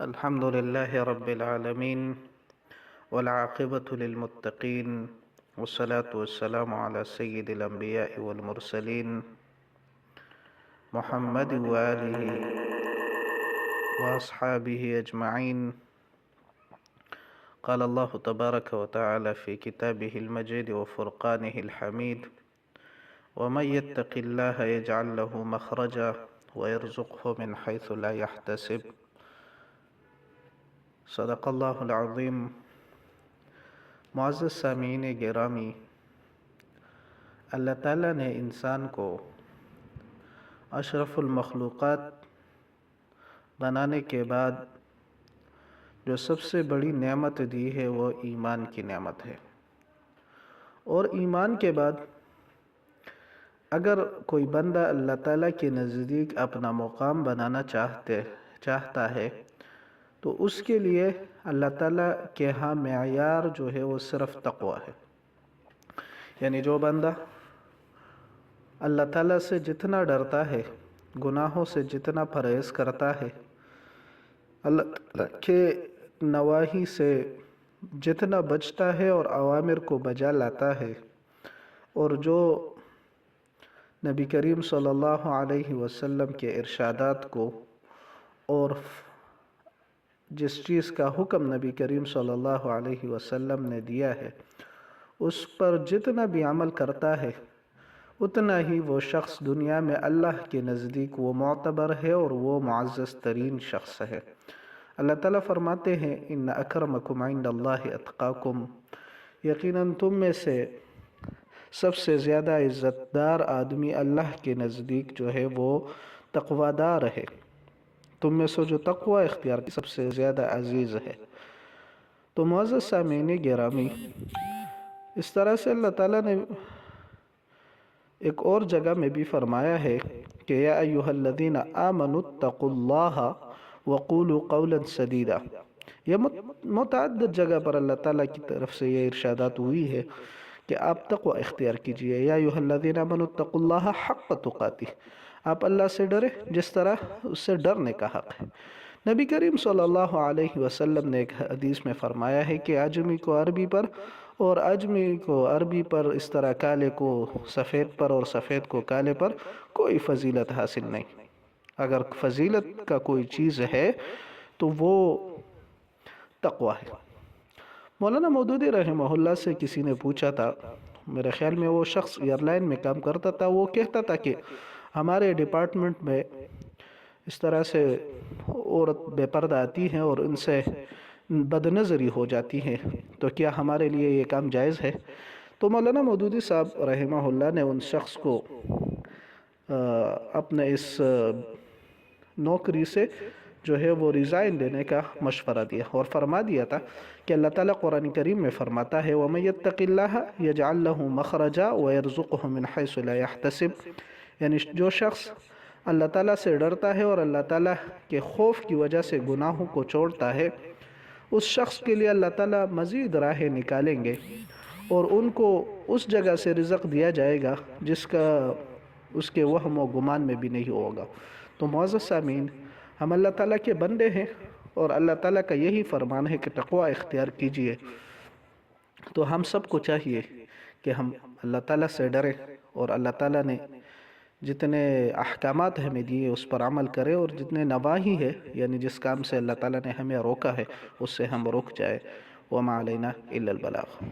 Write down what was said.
الحمد لله رب العالمين والعاقبة للمتقين والصلاة والسلام على سيد الأنبياء والمرسلين محمد وآله وأصحابه أجمعين. قال الله تبارك وتعالى في كتابه المجيد وفرقانه الحميد: ومن يتق الله يجعل له مخرجا ويرزقه من حيث لا يحتسب. صدق اللہ العظیم. معزز سامعین گرامی، اللہ تعالیٰ نے انسان کو اشرف المخلوقات بنانے کے بعد جو سب سے بڑی نعمت دی ہے وہ ایمان کی نعمت ہے. اور ایمان کے بعد اگر کوئی بندہ اللہ تعالیٰ کے نزدیک اپنا مقام بنانا چاہتا ہے تو اس کے لیے اللہ تعالیٰ کے ہاں معیار جو ہے وہ صرف تقوی ہے. یعنی جو بندہ اللہ تعالیٰ سے جتنا ڈرتا ہے، گناہوں سے جتنا پرہیز کرتا ہے، اللہ تعالیٰ کے نواہی سے جتنا بچتا ہے اور اوامر کو بجا لاتا ہے، اور جو نبی کریم صلی اللہ علیہ وسلم کے ارشادات کو اور جس چیز کا حکم نبی کریم صلی اللہ علیہ وسلم نے دیا ہے اس پر جتنا بھی عمل کرتا ہے، اتنا ہی وہ شخص دنیا میں اللہ کے نزدیک وہ معتبر ہے اور وہ معزز ترین شخص ہے. اللہ تعالیٰ فرماتے ہیں: ان اکرمکم عند اللہ اتقاکم، یقیناً تم میں سے سب سے زیادہ عزت دار آدمی اللہ کے نزدیک جو ہے وہ تقوی دار ہے. تم میں سے جو تقوی اختیار کی سب سے زیادہ عزیز ہے. تو معزز سامعین گرامی، اس طرح سے اللہ تعالیٰ نے ایک اور جگہ میں بھی فرمایا ہے کہ یا ایھا الذین آمنوا اتقوا اللہ وقولوا قولا سدیدا. یہ متعدد جگہ پر اللہ تعالیٰ کی طرف سے یہ ارشادات ہوئی ہے کہ آپ تقوی اختیار کیجئے. یا ایھا الذین آمنوا اتقوا اللہ حق تقاتہ، آپ اللہ سے ڈرے جس طرح اس سے ڈرنے کا حق ہے. نبی کریم صلی اللہ علیہ وسلم نے ایک حدیث میں فرمایا ہے کہ عجمی کو عربی پر اور عجمی کو عربی پر اس طرح کالے کو سفید پر اور سفید کو کالے پر کوئی فضیلت حاصل نہیں. اگر فضیلت کا کوئی چیز ہے تو وہ تقوی ہے. مولانا مودودی رحمہ اللہ سے کسی نے پوچھا تھا، میرے خیال میں وہ شخص ایئر لائن میں کام کرتا تھا، وہ کہتا تھا کہ ہمارے ڈپارٹمنٹ میں اس طرح سے عورت بے پردہ آتی ہیں اور ان سے بد نظری ہو جاتی ہے، تو کیا ہمارے لیے یہ کام جائز ہے؟ تو مولانا مودودی صاحب رحمہ اللہ نے ان شخص کو اپنے اس نوکری سے جو ہے وہ ریزائن دینے کا مشورہ دیا اور فرما دیا تھا کہ اللہ تعالیٰ قرآن کریم میں فرماتا ہے: وَمَن يَتَّقِ اللَّهَ يَجْعَل لَّهُ مَخْرَجًا وَيَرْزُقْهُ مِنْ حَيْثُ لَا يَحْتَسِبُ. یعنی جو شخص اللہ تعالیٰ سے ڈرتا ہے اور اللہ تعالیٰ کے خوف کی وجہ سے گناہوں کو چھوڑتا ہے، اس شخص کے لیے اللہ تعالیٰ مزید راہیں نکالیں گے اور ان کو اس جگہ سے رزق دیا جائے گا جس کا اس کے وہم و گمان میں بھی نہیں ہوگا. تو معزز سامعین، ہم اللہ تعالیٰ کے بندے ہیں اور اللہ تعالیٰ کا یہی فرمان ہے کہ تقوی اختیار کیجئے. تو ہم سب کو چاہیے کہ ہم اللہ تعالیٰ سے ڈریں اور اللہ تعالیٰ نے جتنے احکامات ہمیں دیے اس پر عمل کرے، اور جتنے نواہی ہے یعنی جس کام سے اللہ تعالیٰ نے ہمیں روکا ہے اس سے ہم رک جائے. وما علینا الا البلاغ.